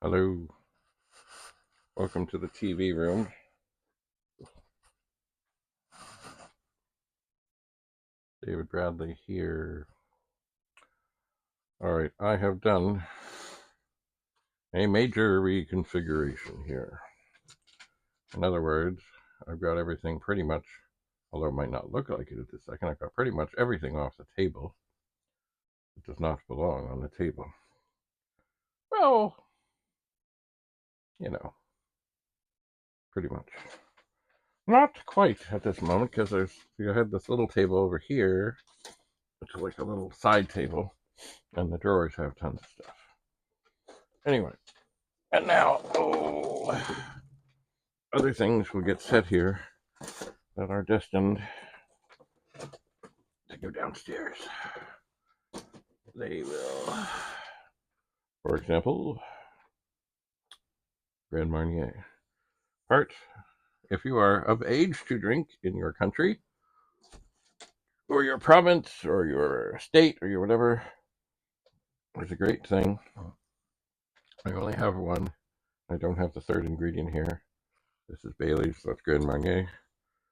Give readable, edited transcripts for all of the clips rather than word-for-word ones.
Hello, welcome to the TV room. David Bradley here. All right, I have done a major reconfiguration here. In other words, I've got everything pretty much, although it might not look like it at this second, I've got pretty much everything off the table. It does not belong on the table. Well, you know, pretty much. Not quite at this moment, because I had this little table over here, which is like a little side table, and the drawers have tons of stuff. Anyway, and now, other things will get set here that are destined to go downstairs. They will, for example, Grand Marnier. Part, if you are of age to drink in your country, or your province, or your state, or your whatever, it's a great thing. I only have one. I don't have the third ingredient here. This is Bailey's, so that's Grand Marnier.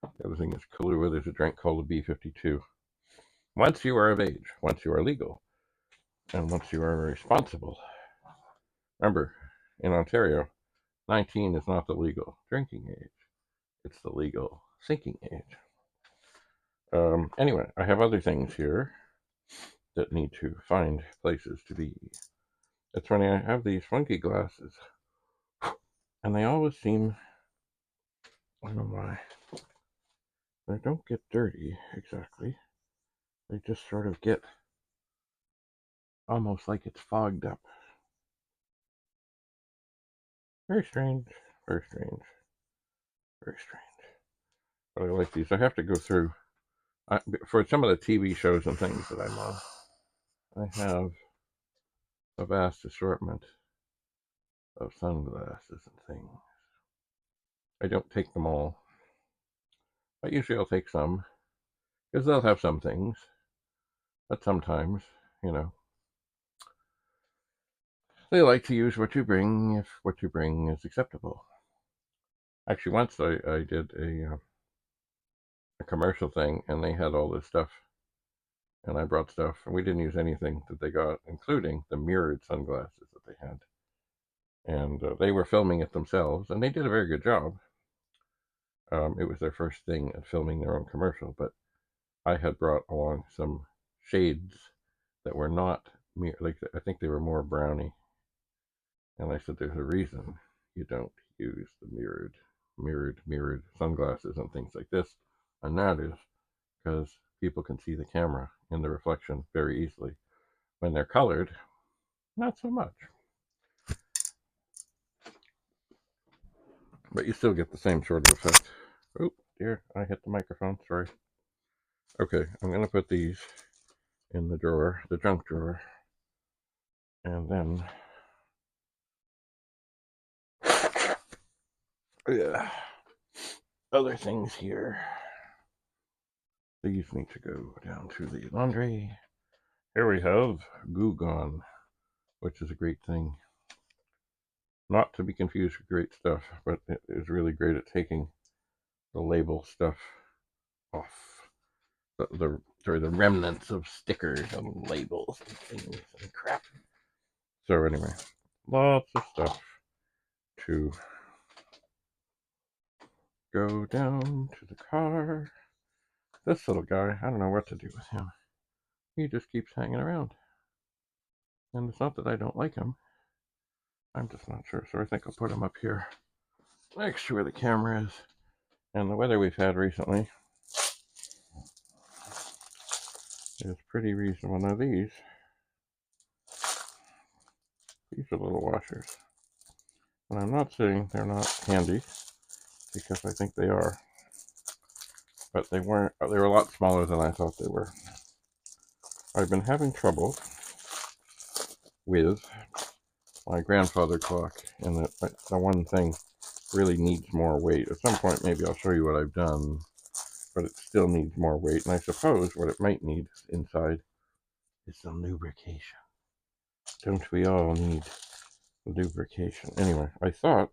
The other thing is Kahlua. There's a drink called the B-52. Once you are of age, once you are legal, and once you are responsible, remember, in Ontario, 19 is not the legal drinking age. It's the legal sinking age. Anyway, I have other things here that need to find places to be. It's funny, I have these funky glasses, and they always seem, I don't know why, they don't get dirty exactly. They just sort of get almost like it's fogged up. Very strange, very strange, very strange. But I like these. I have to go through, for some of the TV shows and things that I'm on, I have a vast assortment of sunglasses and things. I don't take them all. But usually I'll take some, because they'll have some things. But sometimes, they like to use what you bring if what you bring is acceptable. Actually, once I did a commercial thing, and they had all this stuff, and I brought stuff, and we didn't use anything that they got, including the mirrored sunglasses that they had. And they were filming it themselves, and they did a very good job. It was their first thing at filming their own commercial, but I had brought along some shades that were not like, I think they were more browny. And I said, there's a reason you don't use the mirrored sunglasses and things like this. And that is because people can see the camera in the reflection very easily. When they're colored, not so much. But you still get the same sort of effect. Oh, dear, I hit the microphone, sorry. Okay, I'm going to put these in the drawer, the junk drawer. And then, other things here. These need to go down to the laundry. Here we have Goo Gone, which is a great thing. Not to be confused with great stuff, but it is really great at taking the label stuff off. The remnants of stickers and labels and things and crap. So anyway, lots of stuff to go down to the car. This little guy, I don't know what to do with him. He just keeps hanging around. And it's not that I don't like him. I'm just not sure. So I think I'll put him up here next to where the camera is. And the weather we've had recently is pretty reasonable. Now these are little washers. And I'm not saying they're not handy, because I think they are. But they were a lot smaller than I thought they were. I've been having trouble with my grandfather clock, and the one thing really needs more weight. At some point maybe I'll show you what I've done, but it still needs more weight, and I suppose what it might need inside is some lubrication. Don't we all need lubrication. Anyway, I thought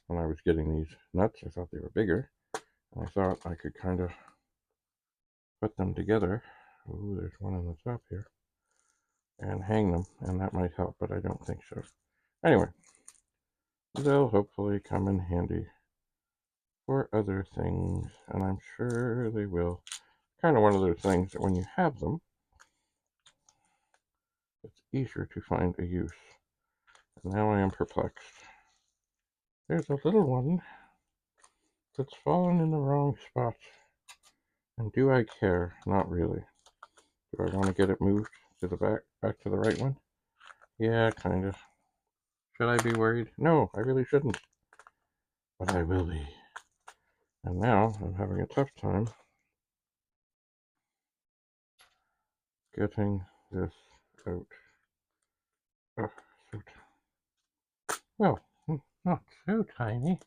when I was getting these nuts, I thought they were bigger. And I thought I could kind of put them together. Ooh, there's one on the top here. And hang them, and that might help, but I don't think so. Anyway, they'll hopefully come in handy for other things, and I'm sure they will. Kind of one of those things that when you have them, it's easier to find a use. And now I am perplexed. There's a little one that's fallen in the wrong spot. And do I care? Not really. Do I want to get it moved to the back to the right one? Yeah, kind of. Should I be worried? No, I really shouldn't. But I will be. And now I'm having a tough time getting this out. Oh, well, not so tiny.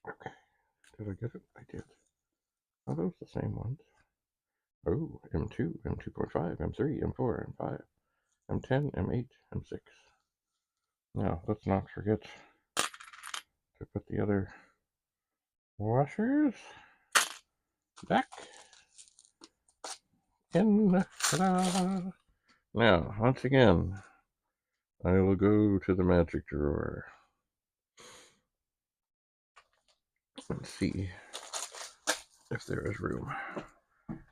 Okay, did I get it? I did. Are those the same ones? Oh, M2, M2.5, M3, M4, M5, M10, M8, M6. Now, let's not forget to put the other washers back in. Ta-da! Now, once again, I will go to the magic drawer and see if there is room.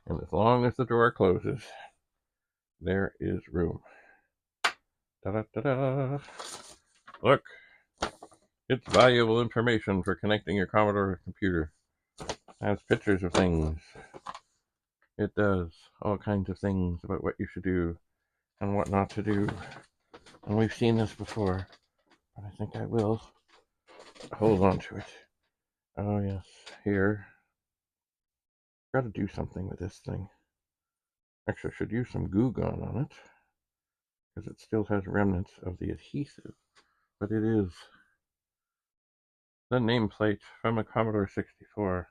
And as long as the drawer closes, there is room. Ta-da-ta-da! Look, it's valuable information for connecting your Commodore computer. It has pictures of things. It does all kinds of things about what you should do and what not to do. And we've seen this before, but I think I will hold on to it. Oh yes, here. Got to do something with this thing. Actually, I should use some Goo Gone on it, because it still has remnants of the adhesive. But it is the nameplate from a Commodore 64,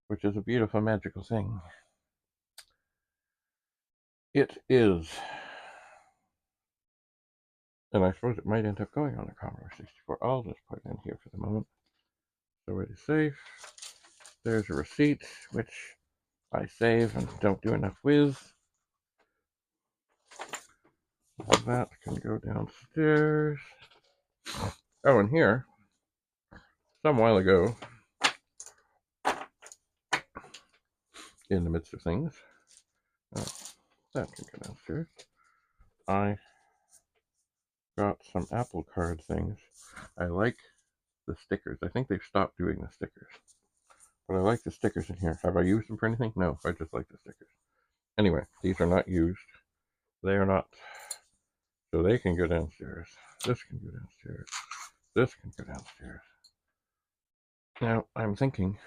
which is a beautiful, magical thing. It is. And I suppose it might end up going on a Commodore 64. I'll just put it in here for the moment. So it is safe. There's a receipt, which I save and don't do enough with. That can go downstairs. Oh, and here, some while ago, in the midst of things, oh, that can go downstairs, I got some Apple Card things. I like the stickers. I think they've stopped doing the stickers. But I like the stickers in here. Have I used them for anything? No, I just like the stickers. Anyway, these are not used. They are not. So they can go downstairs. This can go downstairs. This can go downstairs. Now, I'm thinking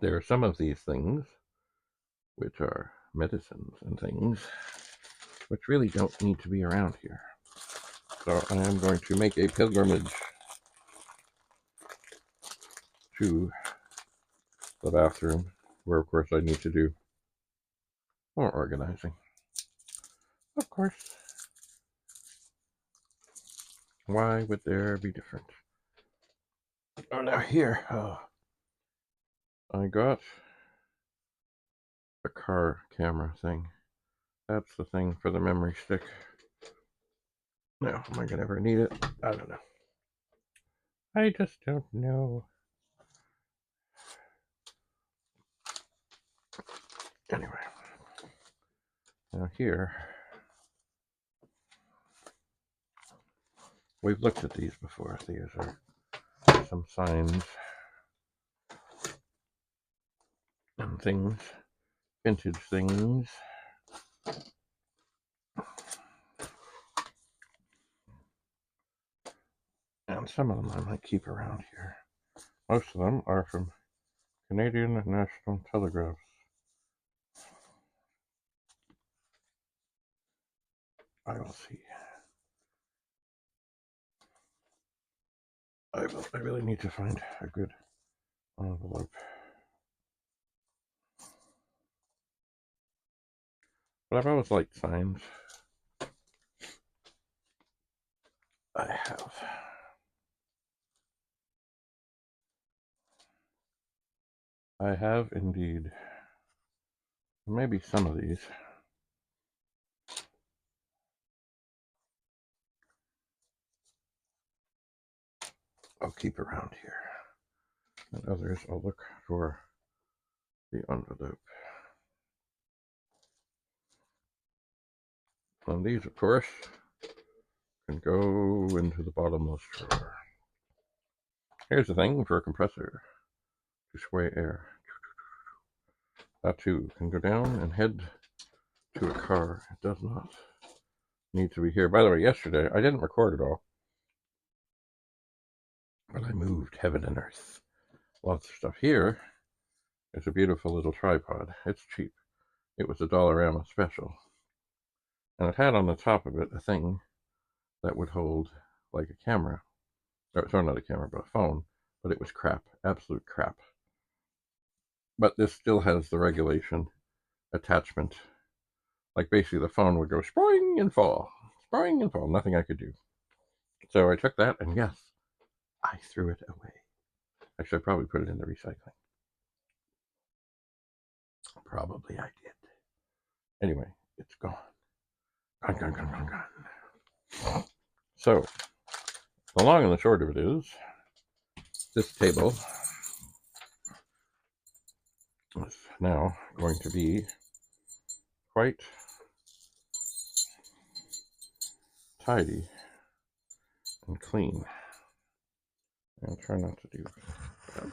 there are some of these things which are medicines and things which really don't need to be around here. So I am going to make a pilgrimage to the bathroom, where of course I need to do more organizing. Of course. Why would there be different? Oh, now here, I got a car camera thing. That's the thing for the memory stick. Now, am I going to ever need it? I don't know. I just don't know. Anyway, now here, we've looked at these before. These are some signs and things, vintage things. And some of them I might keep around here. Most of them are from Canadian National Telegraphs. I will see. I really need to find a good envelope. But I've always liked signs. I have indeed. Maybe some of these. I'll keep around here. And others I'll look for the envelope. And these, of course, can go into the bottomless drawer. Here's the thing for a compressor to sway air. That too can go down and head to a car. It does not need to be here. By the way, yesterday I didn't record it all, but I moved heaven and earth. Lots of stuff. Here is a beautiful little tripod. It's cheap. It was a Dollarama special. And it had on the top of it a thing that would hold like a camera. Or, sorry, not a camera, but a phone. But it was crap. Absolute crap. But this still has the regulation attachment. Like basically the phone would go spring and fall. Spring and fall. Nothing I could do. So I took that and yes, I threw it away. Actually, I probably put it in the recycling. Probably I did. Anyway, it's gone. Gone. So, the long and the short of it is, this table is now going to be quite tidy and clean. I'll try not to do that.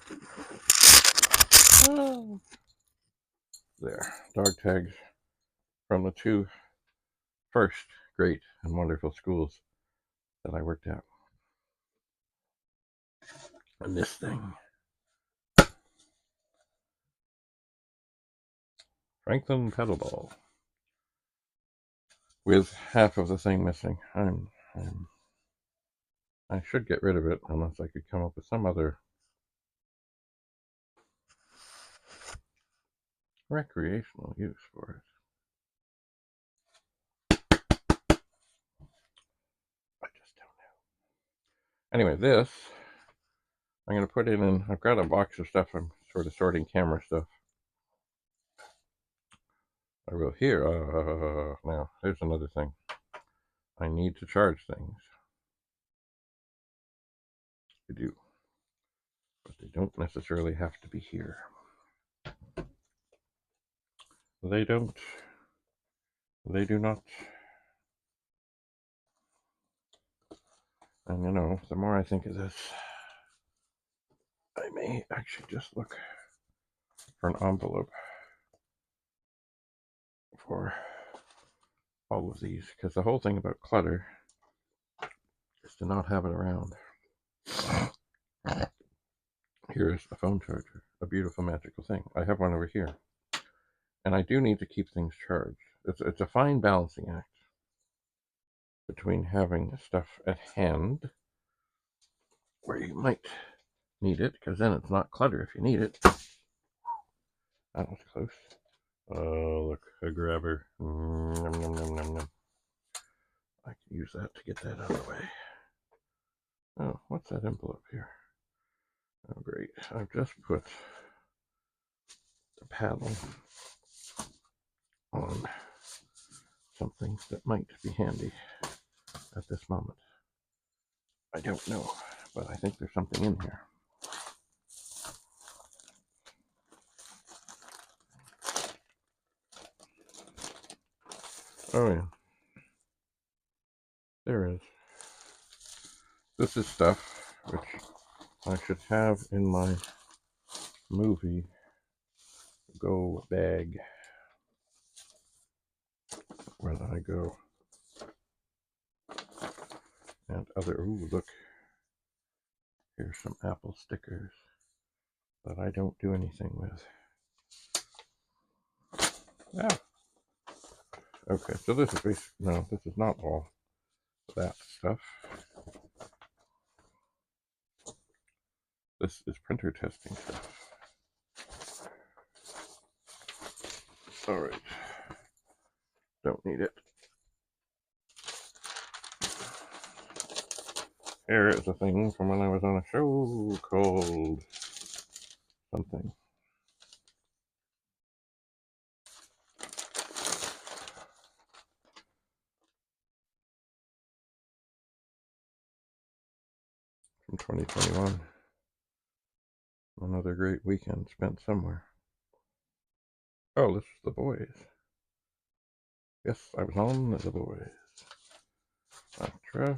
There, dog tags from the two first great and wonderful schools that I worked at. And this thing, Franklin pedal ball, with half of the thing missing. I should get rid of it unless I could come up with some other recreational use for it. I just don't know. Anyway, this I'm going to put it in. I've got a box of stuff. I'm sort of sorting camera stuff. I will here. Now, here's another thing. I need to charge things. I do. But they don't necessarily have to be here. They don't. They do not. And you know, the more I think of this, I may actually just look for an envelope for all of these, because the whole thing about clutter is to not have it around. Here's a phone charger, a beautiful magical thing. I have one over here. And I do need to keep things charged. It's a fine balancing act between having stuff at hand where you might need it, because then it's not clutter if you need it. That was close. Oh, look, a grabber. Nom, nom, nom, nom, nom. I can use that to get that out of the way. Oh, what's that envelope here? Oh, great. I've just put the paddle on something that might be handy at this moment. I don't know, but I think there's something in here. Oh yeah, there is. This is stuff which I should have in my movie go bag. Where did I go? And other, ooh, look. Here's some Apple stickers that I don't do anything with. Ah. Okay, so this is basically, no, this is not all that stuff. This is printer testing stuff. All right. Don't need it. Here is a thing from when I was on a show called something. From 2021. Another great weekend spent somewhere. Oh, this is The Boys. Yes, I was on The Boys. Extra.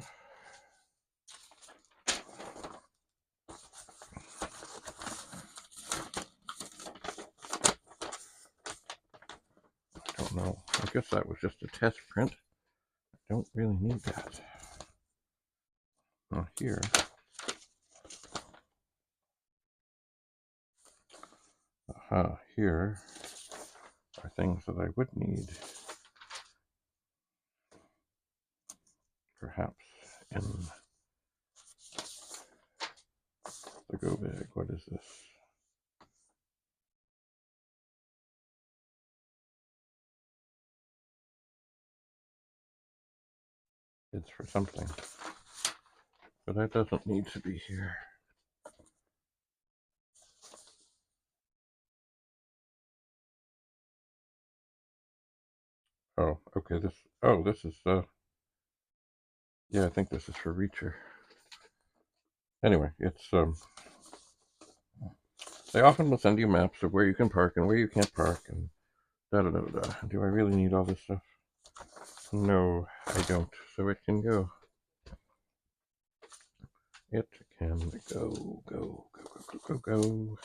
I don't know. I guess that was just a test print. I don't really need that. Now here. Aha, here are things that I would need. Perhaps in the go bag. What is this? It's for something. But that doesn't need to be here. Oh, okay, this is, yeah, I think this is for Reacher. Anyway, it's, they often will send you maps of where you can park and where you can't park and da-da-da-da-da. Do I really need all this stuff? No, I don't. So it can go. It can go, go, go, go, go, go, go.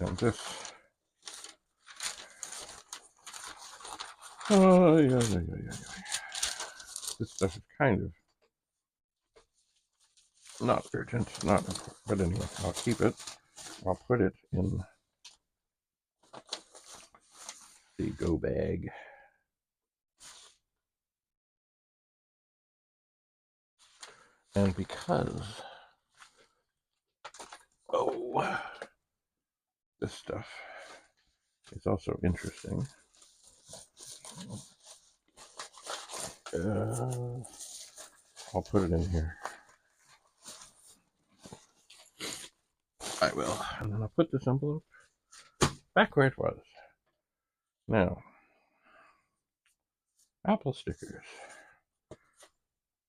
And this. Oh, yeah. This stuff is kind of not urgent, not important. But anyway, I'll keep it. I'll put it in the go bag. And because, this stuff is also interesting. I'll put it in here. I will. And then I'll put this envelope back where it was. Now, Apple stickers.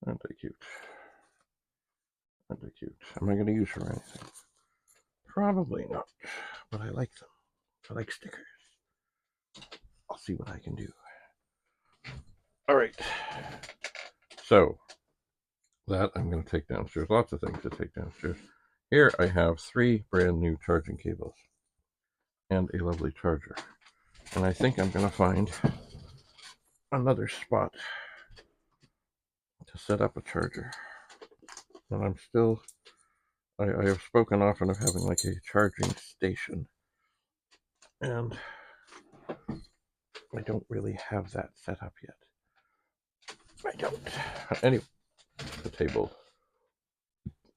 Aren't they cute? Aren't they cute? Am I going to use for anything? Probably not. But I like them. I like stickers. I'll see what I can do. All right. So, that I'm going to take downstairs. Lots of things to take downstairs. Here I have 3 brand new charging cables and a lovely charger. And I think I'm going to find another spot to set up a charger. And I'm still, I have spoken often of having like a charging station. And I don't really have that set up yet. I don't. Anyway, the table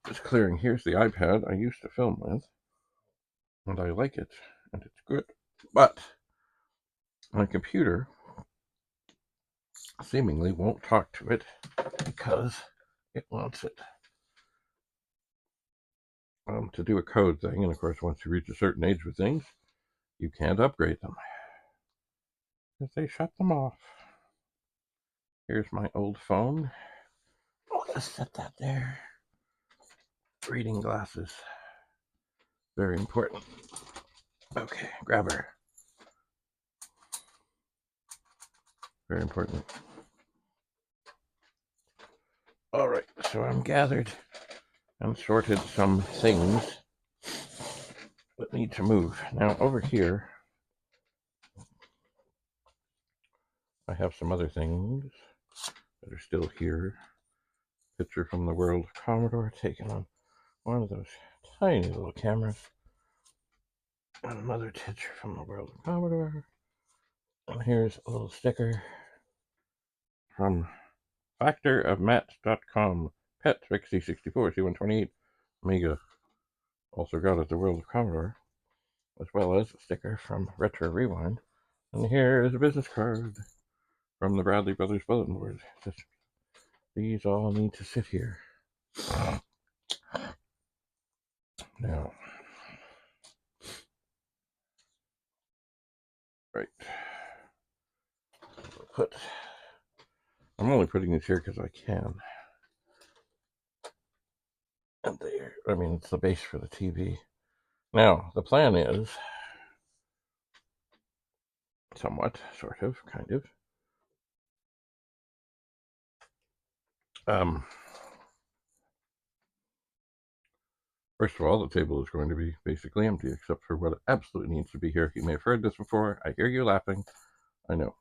is clearing. Here's the iPad I used to film with. And I like it. And it's good. But my computer seemingly won't talk to it because it wants it to do a code thing. And of course, once you reach a certain age with things, you can't upgrade them because they shut them off. Here's my old phone. I'll just set that there. Reading glasses. Very important. Okay, grabber. Very important. All right, so I'm gathered and sorted some things that need to move. Now over here, I have some other things that are still here. Picture from the world of Commodore taken on one of those tiny little cameras. And another picture from the world of Commodore. And here's a little sticker from factorofmatch.com. Pet Vic-64 C128 Amiga. Also got at the world of Commodore. as well as a sticker from Retro Rewind. And here is a business card from the Bradley Brothers bulletin board. These all need to sit here. Now, right. I'm only putting these here because I can. And there, I mean, it's the base for the TV. Now, the plan is somewhat, sort of, kind of. First of all, the table is going to be basically empty, except for what absolutely needs to be here. You may have heard this before. I hear you laughing. I know.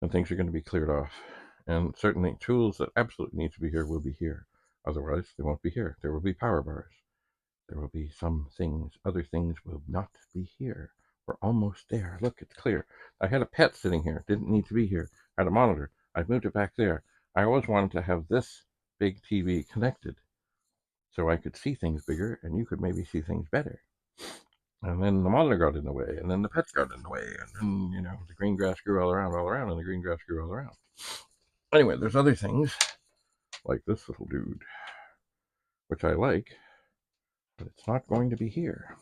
And things are going to be cleared off. And certainly tools that absolutely need to be here will be here. Otherwise, they won't be here. There will be power bars. There will be some things. Other things will not be here. We're almost there. Look, it's clear. I had a pet sitting here. Didn't need to be here. I had a monitor. I've moved it back there. I always wanted to have this big TV connected so I could see things bigger and you could maybe see things better. And then the monitor got in the way, and then the pets got in the way, and then, the green grass grew all around, and the green grass grew all around. Anyway, there's other things, like this little dude, which I like, but it's not going to be here.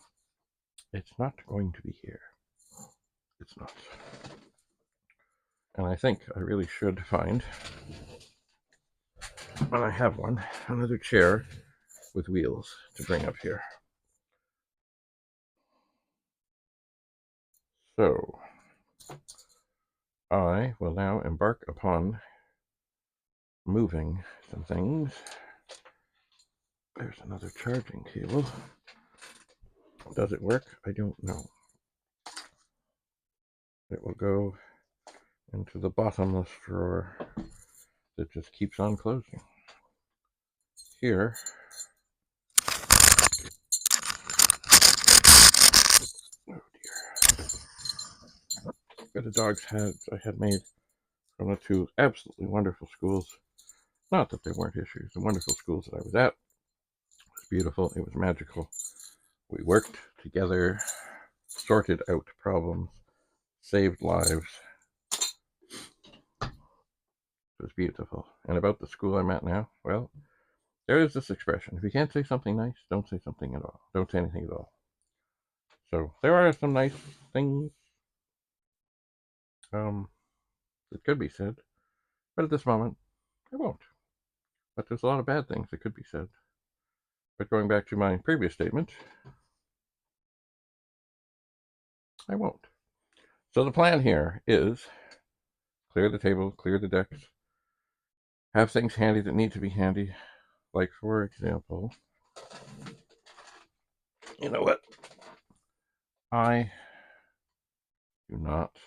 It's not going to be here. It's not. And I think I really should find, when I have one, another chair with wheels to bring up here. So, I will now embark upon moving some things. There's another charging cable. Does it work? I don't know. It will go into the bottomless drawer that just keeps on closing. Here, oh dear, got a dog's head I had made from the two absolutely wonderful schools. Not that there weren't issues. The wonderful schools that I was at. It was beautiful. It was magical. We worked together, sorted out problems, saved lives. It was beautiful. And about the school I'm at now, well, there is this expression: if you can't say something nice, don't say something at all. Don't say anything at all. So there are some nice things that could be said, but at this moment, I won't. But there's a lot of bad things that could be said. But going back to my previous statement, I won't. So the plan here is clear the table, clear the decks, have things handy that need to be handy. Like, for example, you know what? I do not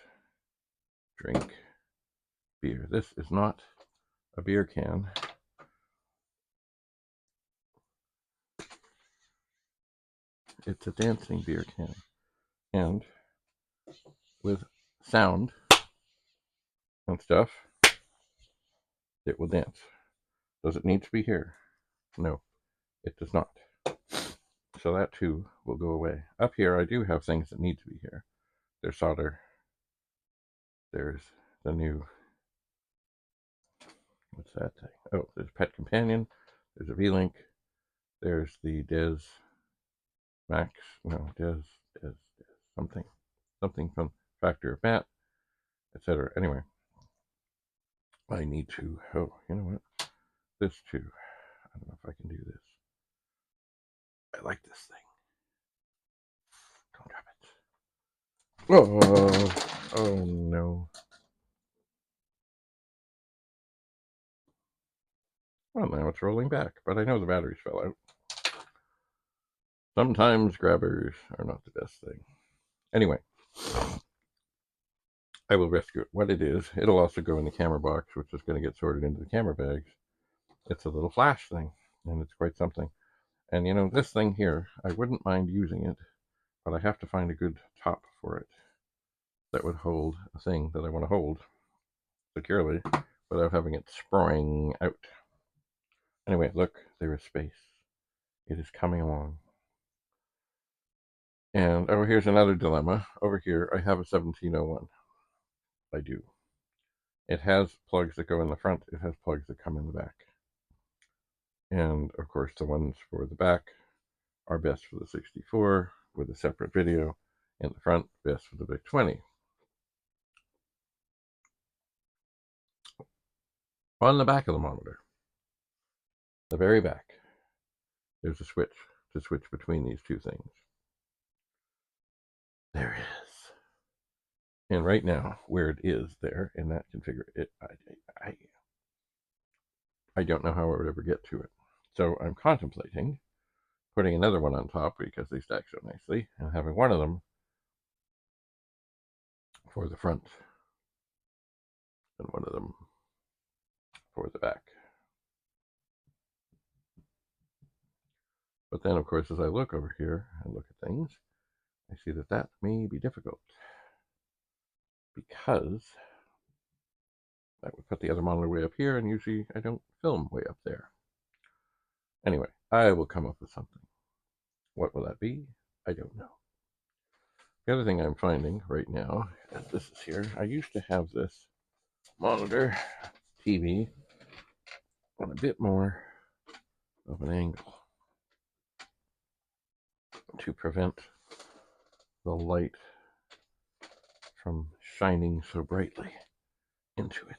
drink beer. This is not a beer can. It's a dancing beer can. And with sound and stuff, it will dance. Does it need to be here? No, it does not. So that too will go away. Up here, I do have things that need to be here. There's solder. There's the new, what's that thing? Oh, there's Pet Companion. There's a V-Link. There's the Des Max. No, Des something from Factory of Matt, etc. Anyway, I need to, oh, you know what? This too. I don't know if I can do this. I like this thing. Don't drop it. Oh no. Well, now it's rolling back, but I know the batteries fell out. Sometimes grabbers are not the best thing. Anyway, I will rescue it. What it is, it'll also go in the camera box, which is going to get sorted into the camera bags. It's a little flash thing, and it's quite something. And this thing here, I wouldn't mind using it, but I have to find a good top for it that would hold a thing that I want to hold securely without having it sprawling out. Anyway, look, there is space. It is coming along. And oh, here's another dilemma. Over here, I have a 1701. I do. It has plugs that go in the front. It has plugs that come in the back. And of course, the ones for the back are best for the 64 with a separate video, and the front best for the Vic-20. On the back of the monitor, the very back, there's a switch to switch between these two things. There it is. And right now, where it is there in that configuration, I don't know how I would ever get to it. So I'm contemplating putting another one on top because they stack so nicely, and having one of them for the front and one of them for the back. But then, of course, as I look over here and look at things, I see that that may be difficult because that would put the other monitor way up here, and usually I don't film way up there. Anyway, I will come up with something. What will that be? I don't know. The other thing I'm finding right now, as this is here, I used to have this monitor TV on a bit more of an angle to prevent the light from shining so brightly into it.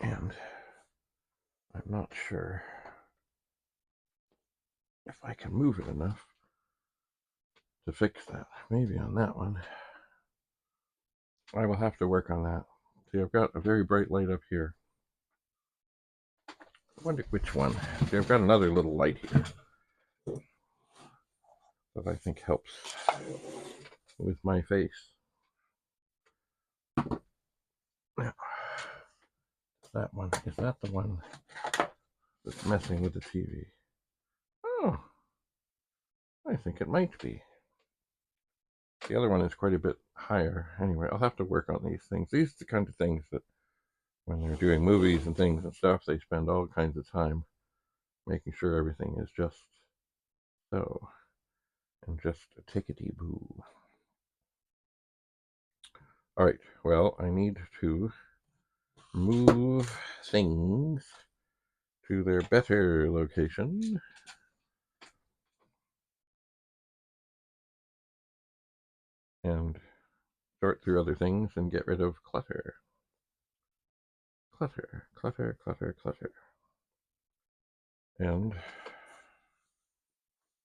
And I'm not sure if I can move it enough to fix that. Maybe on that one. I will have to work on that. See, I've got a very bright light up here. I wonder which one. See, I've got another little light here that I think helps with my face. Now, that one, is that the one that's messing with the TV? Oh, I think it might be. The other one is quite a bit higher. Anyway, I'll have to work on these things. These are the kind of things that when they're doing movies and things and stuff, they spend all kinds of time making sure everything is just so, and just a tickety-boo. All right, well, I need to move things to their better location. And sort through other things and get rid of clutter. Clutter, clutter, clutter, clutter. And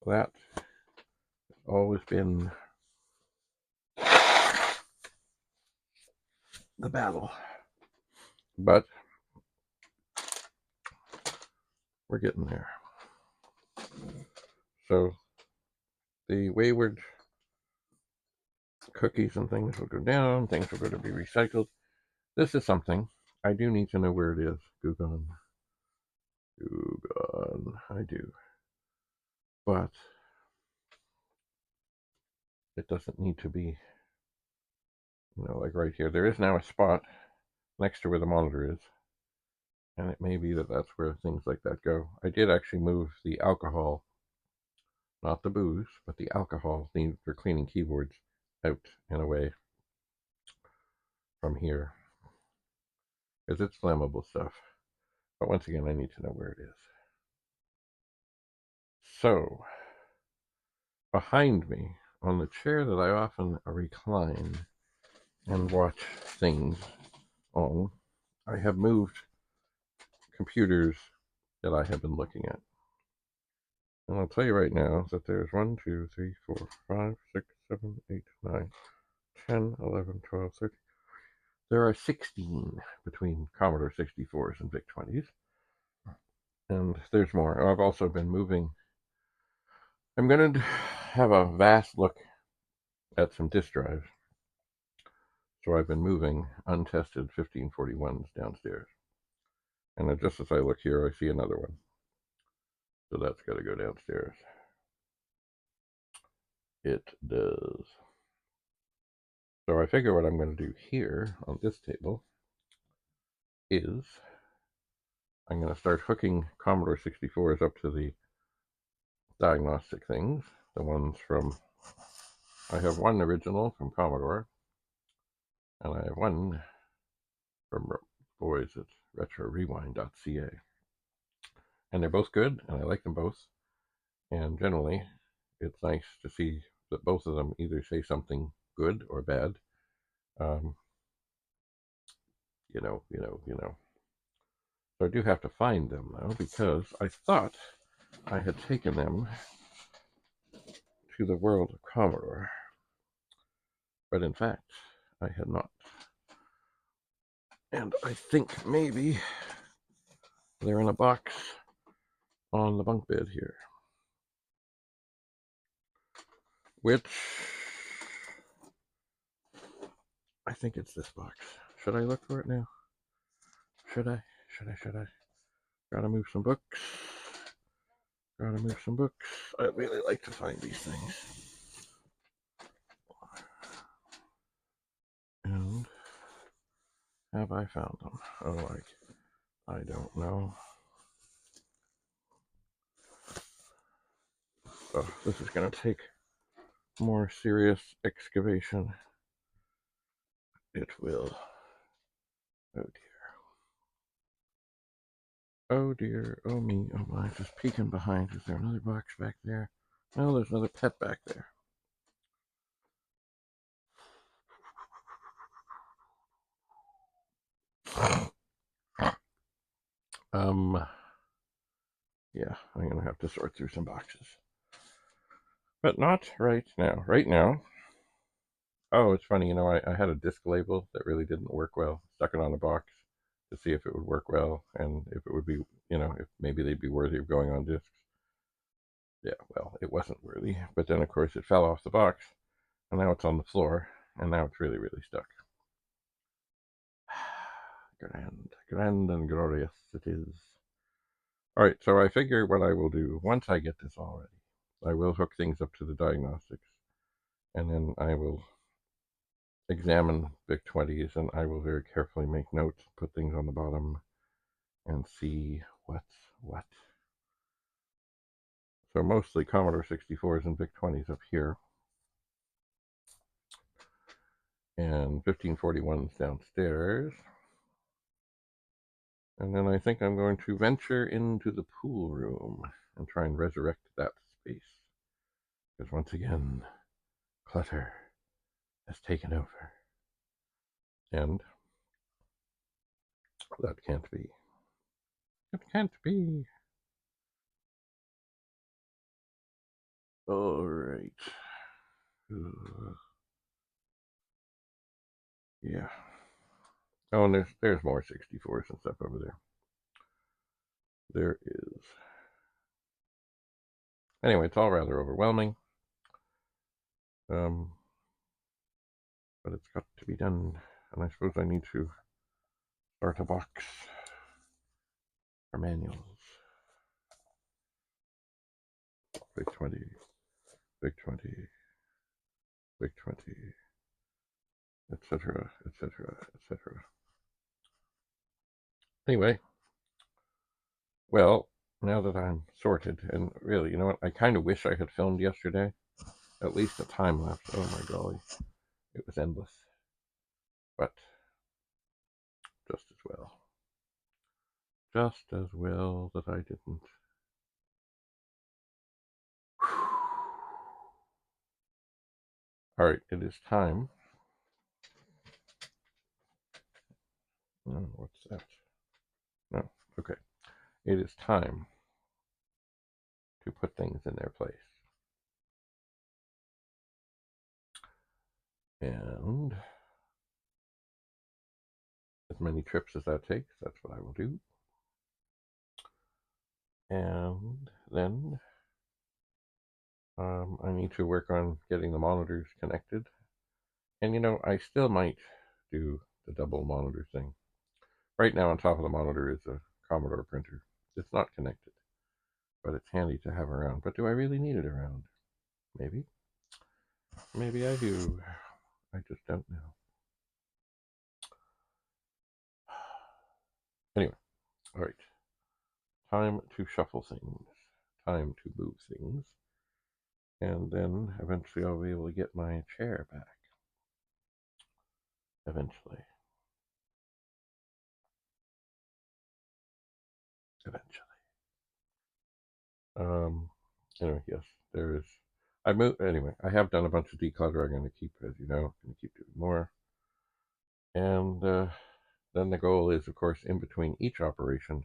that has always been the battle. But we're getting there. So the wayward cookies and things will go down, things are going to be recycled. This is something I do need to know where it is. Gugon. I do. But it doesn't need to be, like right here. There is now a spot next to where the monitor is. And it may be that that's where things like that go. I did actually move the alcohol, not the booze, but the alcohol for cleaning keyboards out and away from here. Because it's flammable stuff. But once again, I need to know where it is. So, behind me, on the chair that I often recline and watch things on, I have moved computers that I have been looking at. And I'll tell you right now that there's 1, 2, 3, 4, 5, 6, 7, 8, 9, 10, 11, 12, 13. There are 16 between Commodore 64s and Vic-20s. And there's more. I've also been moving. I'm going to have a vast look at some disk drives. So I've been moving untested 1541s downstairs. And just as I look here, I see another one. So that's got to go downstairs. It does. So I figure what I'm going to do here on this table is I'm going to start hooking Commodore 64s up to the diagnostic things. The ones from, I have one original from Commodore, and I have one from boys at retrorewind.ca. And they're both good, and I like them both. And generally, it's nice to see that both of them either say something good or bad. Um, you know. So I do have to find them now because I thought I had taken them to the world of Commodore, but in fact, I had not. And I think maybe they're in a box on the bunk bed here, which I think it's this box. Should I look for it now? Should I? Gotta move some books. I really like to find these things. And have I found them? Oh, I don't know. Oh, this is going to take more serious excavation. It will. Oh dear. Oh dear. Oh me. Oh my. Just peeking behind. Is there another box back there? No, there's another pet back there. Yeah, I'm going to have to sort through some boxes. But not right now. Right now, oh, it's funny, I had a disc label that really didn't work well. Stuck it on a box to see if it would work well and if it would be, if maybe they'd be worthy of going on discs. Yeah, well, it wasn't worthy. But then, of course, it fell off the box, and now it's on the floor, and now it's really, really stuck. Grand and glorious it is. All right, so I figure what I will do, once I get this all ready, I will hook things up to the diagnostics, and then I will examine Vic-20s, and I will very carefully make notes, put things on the bottom, and see what's what. So mostly Commodore 64s and Vic-20s up here, and 1541s downstairs. And then I think I'm going to venture into the pool room and try and resurrect that space. Because once again, clutter has taken over. And that can't be. It can't be. All right. Yeah. Oh, and there's more 64s and stuff over there. There is. Anyway, it's all rather overwhelming. But it's got to be done. And I suppose I need to start a box for manuals. Vic-20, Vic-20, Vic-20, etc., etc., etc. Anyway, well, now that I'm sorted, and really, you know what? I kind of wish I had filmed yesterday. At least a time lapse. Oh my golly. It was endless. But just as well. Just as well that I didn't. All right, it is time. Oh, what's that? No, okay. It is time to put things in their place. And as many trips as that takes, that's what I will do. And then I need to work on getting the monitors connected. And I still might do the double monitor thing. Right now on top of the monitor is a Commodore printer. It's not connected, but it's handy to have around. But do I really need it around? Maybe. Maybe I do. I just don't know. Anyway, all right. Time to shuffle things. time to move things. And then eventually I'll be able to get my chair back. Eventually. Anyway, yes, there is. Anyway, I have done a bunch of declutter. I'm going to keep, as you know, going to keep doing more. And then the goal is, of course, in between each operation,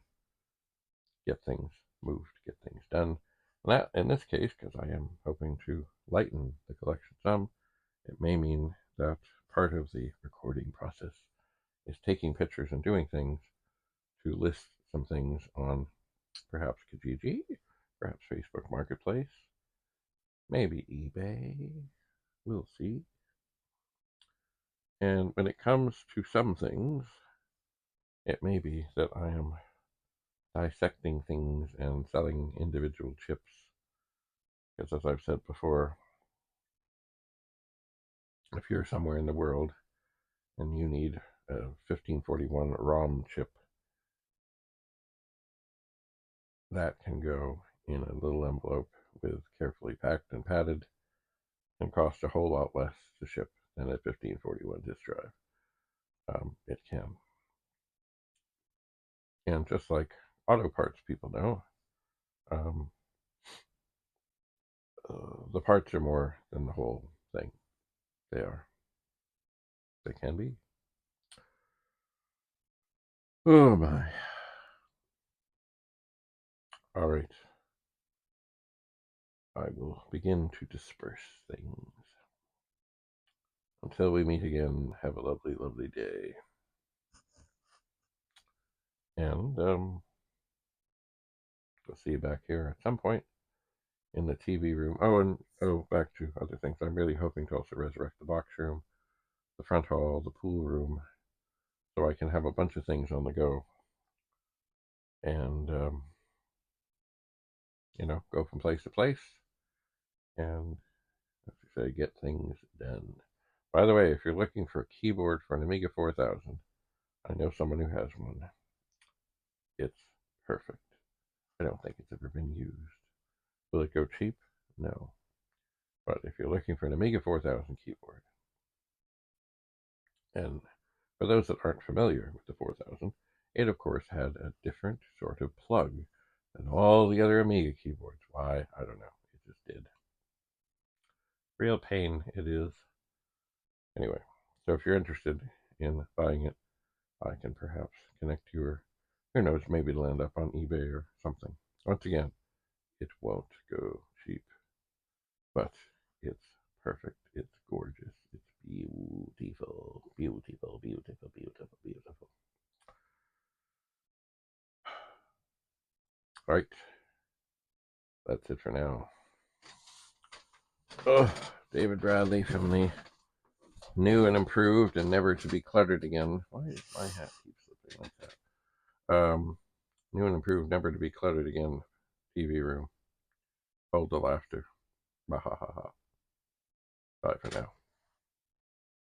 get things moved, get things done. And that, in this case, because I am hoping to lighten the collection some, it may mean that part of the recording process is taking pictures and doing things to list some things on perhaps Kijiji, perhaps Facebook Marketplace, maybe eBay. We'll see. And when it comes to some things, it may be that I am dissecting things and selling individual chips. Because as I've said before, if you're somewhere in the world and you need a 1541 ROM chip, that can go in a little envelope with carefully packed and padded and cost a whole lot less to ship than a 1541 disk drive. It can. And just like auto parts people know, the parts are more than the whole thing. They are. They can be. Oh my. All right. I will begin to disperse things. Until we meet again, have a lovely, lovely day. And we'll see you back here at some point in the TV room. Back to other things. I'm really hoping to also resurrect the box room, the front hall, the pool room, so I can have a bunch of things on the go. And, go from place to place. And, as I say, get things done. By the way, if you're looking for a keyboard for an Amiga 4000, I know someone who has one. It's perfect. I don't think it's ever been used. Will it go cheap? No. But if you're looking for an Amiga 4000 keyboard, and for those that aren't familiar with the 4000, it of course had a different sort of plug than all the other Amiga keyboards. Why? I don't know. It just did. Real pain it is. Anyway, so if you're interested in buying it, I can perhaps connect you, or who knows, maybe it'll end up on eBay or something. Once again, it won't go cheap, but it's perfect. It's gorgeous. It's beautiful, beautiful, beautiful, beautiful, beautiful. Right. That's it for now. Oh, David Bradley from the New and Improved and Never to Be Cluttered Again. Why does my hat keep slipping like that? New and Improved, Never to Be Cluttered Again TV room. Hold the laughter. Bah ha ha ha. Bye for now.